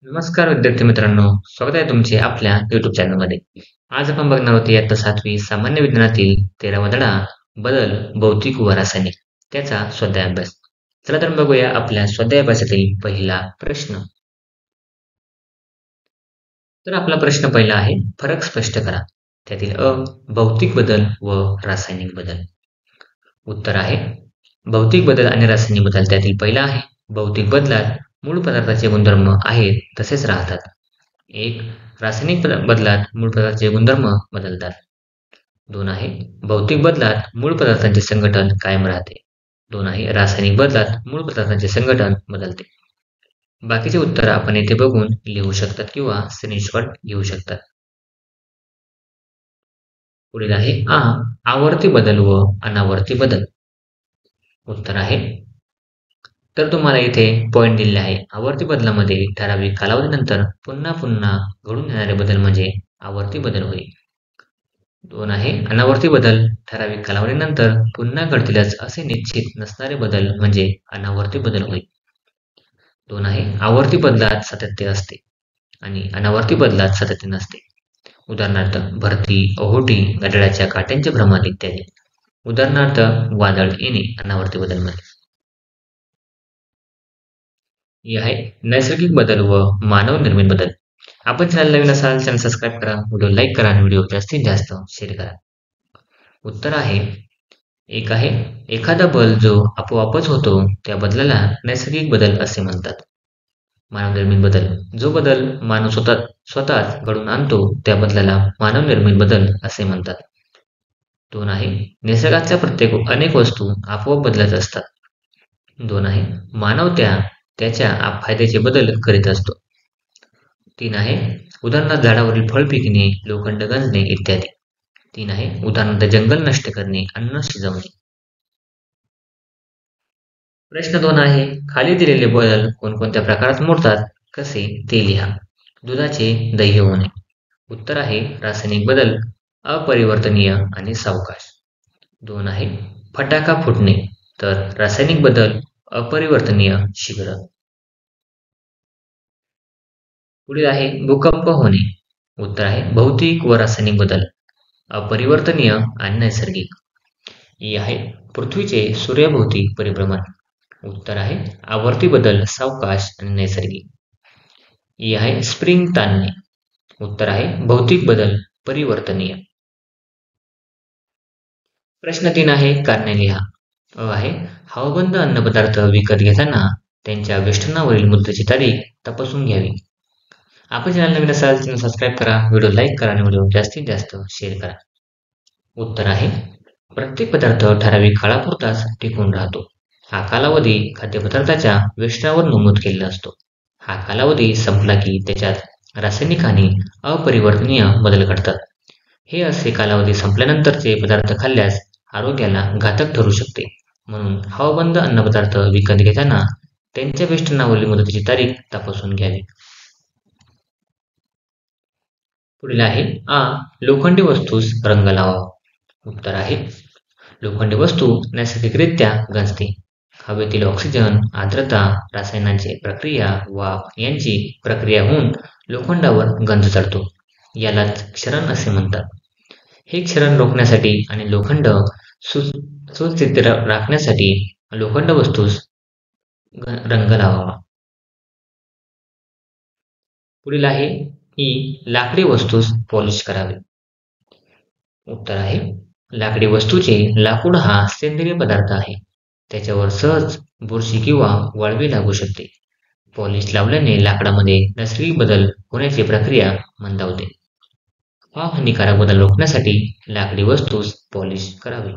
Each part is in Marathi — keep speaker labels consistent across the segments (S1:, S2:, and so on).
S1: नमस्कार विद्यार्थी मित्रांनो, स्वागत आहे तुमचे आपल्या YouTube चॅनलमध्ये. आज आपण बघणार आहोत इयत्ता 7वी सामान्य विज्ञानातील 13वा धडा बदल भौतिक व रासायनिक त्याचा स्वाध्याय अभ्यास. चला तर बघूया आपल्या स्वाध्याय अभ्यासातील पहिला प्रश्न. तर आपला प्रश्न पहिला आहे फरक स्पष्ट करा. त्यातील भौतिक बदल व रासायनिक बदल. उत्तर आहे भौतिक बदल आणि रासायनिक बदल. त्यातील पहिला आहे भौतिक बदलात मूळ पदार्थाचे गुणधर्म आहेत तसेच राहतात. एक रासायनिक बदलात मूळ पदार्थाचे गुणधर्म बदलतात. दोन आहे भौतिक बदलात मूळ पदार्थांचे संघटन कायम राहते. दोन आहे रासायनिक बदलात मूळ पदार्थांचे संघटन बदलते. बाकीचे उत्तर आपण येथे बघून लिहू शकतात किंवा स्क्रीनशॉट घेऊ शकतात. पुढील आहे आवर्ती बदल व अनावर्ती बदल. उत्तर आहे तर तुम्हाला इथे पॉइंट दिलेले आहे. आवर्ती बदलामध्ये ठराविक कालावधीनंतर पुन्हा पुन्हा घडून येणारे बदल म्हणजे आवर्ती बदल होय. दोन आहे अनावर्ती बदल ठराविक कालावधीनंतर पुन्हा घडतीलच असे निश्चित नसणारे बदल म्हणजे अनावर्ती बदल होय. दोन आहे आवर्ती बदलात सातत्य असते आणि अनावर्ती बदलात सातत्य नसते. उदाहरणार्थ भरती, ओहोटी, घड्याळाच्या काट्यांचे भ्रमण इत्यादी. उदाहरणार्थ वादळ येणे अनावर्ती बदलमध्ये. हे आहे नैसर्गिक बदल व मानव निर्मित बदल. आपण चॅनल नवीन असाल चॅनल सबस्क्राईब करा, व्हिडिओ लाईक करा आणि व्हिडिओ जास्तीत जास्त शेअर करा. उत्तर आहे एक आहे एखादा बदल जो आपोआपच होतो त्या बदलाला नैसर्गिक बदल असे म्हणतात. मानवनिर्मित बदल जो बदल मानव स्वतःच घडवून आणतो त्या बदलाला मानवनिर्मित बदल असे म्हणतात. दोन आहे निसर्गाच्या अनेक वस्तू आपोआप बदलत असतात. दोन आहे मानव त्याच्या फायद्याचे बदल करीत असतो. तीन आहे उदाहरणार्थ झाडावरील फळ पिकणे, लोखंड गंजणे इत्यादी. तीन आहे उदाहरणार्थ जंगल नष्ट करणे, अन्न शिजवणे. प्रश्न दोन आहे खाली दिलेले बदल कोणकोणत्या प्रकारात मोडतात कसे ते लिहा. दुधाचे दही होणे. उत्तर आहे रासायनिक बदल अपरिवर्तनीय आणि सावकाश. दोन आहे फटाका फुटणे तर रासायनिक बदल अपरिवर्तनीय शीघ्र. पुढील आहे भूकंप होणे. उत्तर आहे भौतिक व रासायनिक बदल अपरिवर्तनीय आणि नैसर्गिक. ही आहे पृथ्वीचे सूर्याभोवती परिभ्रमण. उत्तर आहे आवर्ती बदल सावकाश आणि नैसर्गिक. ही आहे स्प्रिंग ताणणे. उत्तर आहे भौतिक बदल परिवर्तनीय. प्रश्न तीन आहे कारणे लिहा. आहे हवाबंद अन्नपदार्थ विकत घेताना त्यांच्या वेष्टनावरील मुद्रेची तारीख तपासून घ्यावी. आपण चॅनल नवीन असाल चॅनल सबस्क्राईब करा, व्हिडिओ लाईक करा आणि व्हिडिओ जास्तीत जास्त शेअर करा. उत्तर आहे प्रत्येक पदार्थ ठराविक काळापुरताच टिकून राहतो. हा कालावधी खाद्यपदार्थाच्या वेष्टनावर नमूद केलेला असतो. हा कालावधी संपला की त्याच्यात रासायनिक आणि अपरिवर्तनीय बदल घडतात. हे असे कालावधी संपल्यानंतरचे पदार्थ खाल्ल्यास आरोग्याला घातक ठरू शकते. म्हणून हवाबंद अन्नपदार्थ विकत घेताना त्यांच्या वेष्टनावरील मुदतीची तारीख तपासून घ्यावी. पुढील आहे लोखंडी वस्तूस रंग लावावा. उत्तर आहे लोखंडी वस्तू नैसर्गिकरित्या गंजते. हवेतील ऑक्सिजन, आर्द्रता, रसायनांची प्रक्रिया, वाफ यांची प्रक्रिया होऊन लोखंडावर गंज चढतो. यालाच क्षरण असे म्हणतात. हे क्षरण रोखण्यासाठी आणि लोखंड सुस्थितीत राखण्यासाठी लोखंड वस्तूस रंग लावावा. पुढील आहे लाकडी वस्तूस पॉलिश करावे. उत्तर आहे लाकडी वस्तूचे लाकूड हा सेंद्रिय पदार्थ आहे. त्याच्यावर सहज बुरशी किंवा वाळवी लागू शकते. पॉलिश लावल्याने लाकडामध्ये नैसर्गिक बदल होण्याची प्रक्रिया मंदावते. हा हानिकारक बदल रोखण्यासाठी लाकडी वस्तूस पॉलिश करावी.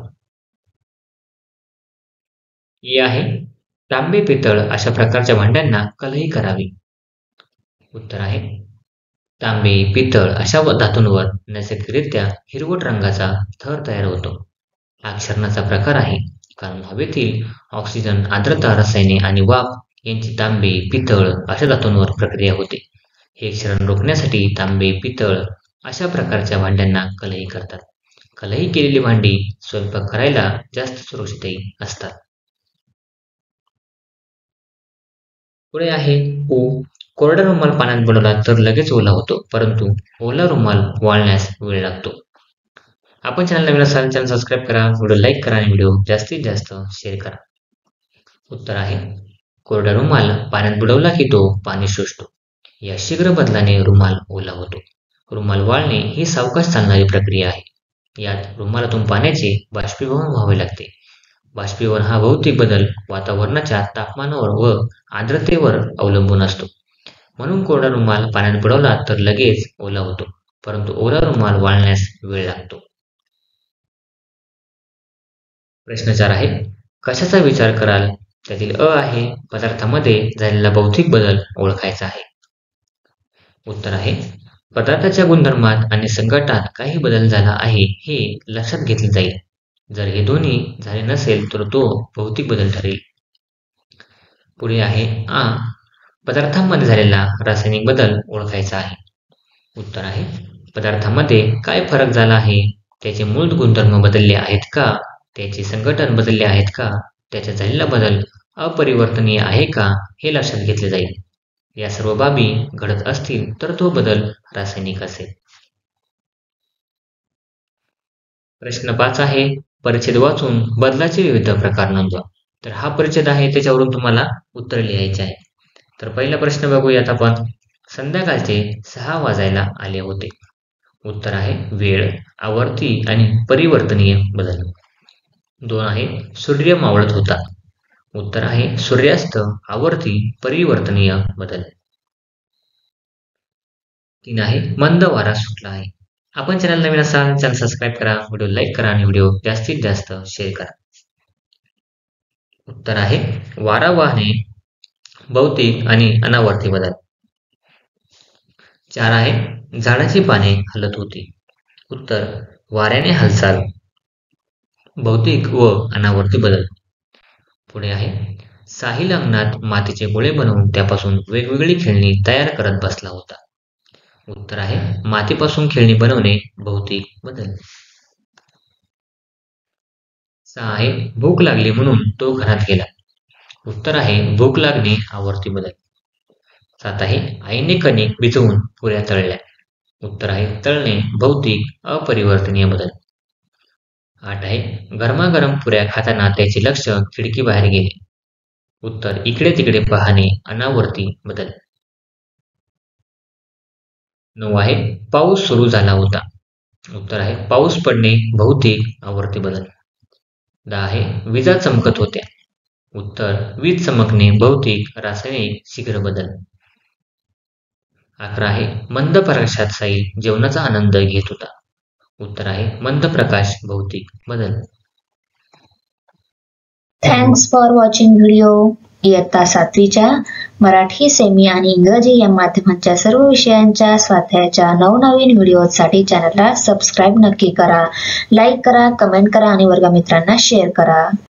S1: ही आहे तांबे, पितळ अशा प्रकारच्या भांड्यांना कलई करावी. उत्तर आहे तांबे, पितळ अशा धातूंवर नैसर्गिकरित्या हिरवट रंगाचा थर तयार होतो. हा क्षरणाचा प्रकार आहे कारण हवेतील ऑक्सिजन, आर्द्रता, रसायने आणि वाफ यांची तांबे, पितळ अशा धातूंवर प्रक्रिया होते. हे क्षरण रोखण्यासाठी तांबे, पितळ अशा प्रकारच्या भांड्यांना कलई करतात. कलई केलेली भांडी स्वयंपाक करायला जास्त सुरक्षितही असतात. पुढे आहे कोरडा रुमाल पाण्यात बुडवला तर लगेच ओला होतो, परंतु ओला रुमाल वाळण्यास वेळ लागतो. आपण चॅनल नवीन असाल चॅनल सबस्क्राईब करा, व्हिडिओ लाईक करा आणि व्हिडिओ जास्तीत जास्त शेअर करा. उत्तर आहे कोरडा रुमाल पाण्यात बुडवला की तो पाणी शोषतो. या शीघ्र बदलाने रुमाल ओला होतो. रुमाल वाळणे ही सावकाश चालणारी प्रक्रिया आहे. यात रुमालातून पाण्याचे बाष्पीभवन व्हावे लागते. बाष्पीभवन हा भौतिक बदल वातावरणाच्या तापमानावर व आर्द्रतेवर अवलंबून असतो. म्हणून कोरडा रुमाल पाण्यात बुडवला तर लगेच ओला होतो, परंतु ओला रुमाल वाळण्यास वेळ लागतो. प्रश्न 4 आहे. कशाचा विचार कराल? त्यातील अ आहे पदार्थामध्ये झालेला भौतिक बदल ओळखायचा आहे. उत्तर आहे पदार्थाच्या गुणधर्मात आणि संघटनात काही बदल झाला आहे हे लक्षात घेतले जाईल. जर हे दोन्ही झाले नसेल तर तो भौतिक बदल ठरेल. पुढे आहे आ पदार्थांमध्ये झालेला रासायनिक बदल ओळखायचा आहे. उत्तर आहे पदार्थामध्ये काय फरक झाला आहे? त्याचे मूळ गुणधर्म बदलले आहेत का? त्याचे संघटन बदलले आहेत का? त्याचा झालेला बदल अपरिवर्तनीय आहे का? हे लक्षात घेतले जाईल. या सर्व बाबी घडत असतील तर तो बदल रासायनिक असेल. प्रश्न 5 आहे परिच्छेद वाचून बदलाचे विविध प्रकार नोंदवा. तर हा परिच्छेद आहे त्याच्यावरून तुम्हाला उत्तर लिहायचे आहे. तर पहिला प्रश्न बघूयात आपण. संध्याकाळचे 6 वाजायला आले होते. उत्तर आहे वेळ, आवर्ती आणि परिवर्तनीय बदल. 2 आहे सूर्य मावळत होता. उत्तर आहे सूर्यास्त, आवर्ती, परिवर्तनीय बदल. 3 आहे मंद वारा सुटला आहे. आपण चॅनल नवीन असाल चॅनल सबस्क्राईब करा, व्हिडिओ लाईक करा आणि व्हिडिओ जास्तीत जास्त शेअर करा. उत्तर आहे वारा वाहणे, भौतिक आणि अनावर्ती बदल. 4 आहे झाडाची पाने हलत होती. उत्तर वाऱ्याने हालचाल, भौतिक व अनावर्ती बदल. पुढे आहे साहिल अंगणात मातीचे गोळे बनवून त्यापासून वेगवेगळी खेळणी तयार करत बसला होता. उत्तर आहे मातीपासून खेळणी बनवणे, भौतिक बदल. 6 आहे भूक लागली म्हणून तो घरात गेला. उत्तर आहे भूक लागणे, आवर्ती बदल. 7 आहे आईने कणिक भिजवून पुऱ्या तळल्या. उत्तर आहे तळणे, भौतिक, अपरिवर्तनीय बदल. 8 आहे गरमागरम पुऱ्या खाताना त्याचे लक्ष खिडकी बाहेर गेले. उत्तर इकडे तिकडे पाहणे, अनावर्ती बदल. 9 आहे पाऊस सुरू झाला होता. उत्तर आहे पाऊस पडणे, भौतिक, आवर्ती बदल. 10 आहे विजा चमकत होत्या. उत्तर वीज चमकणे, भौतिक, रासायनिक, शीघ्र बदल. 11 आहे मंद प्रकाशात साहिल जेवणाचा आनंद घेत होता. उत्तर आहे मंद प्रकाश, भौतिक बदल.
S2: Thanks for watching video. इयत्ता 7वीच्या मराठी, सेमी आणि इंग्रजी या माध्यमांच्या सर्व विषयांच्या स्वाध्यायाच्या नवनवीन व्हिडिओसाठी चॅनलला सबस्क्राईब नक्की करा, लाईक करा, कमेंट करा आणि वर्गमित्रांना शेअर करा.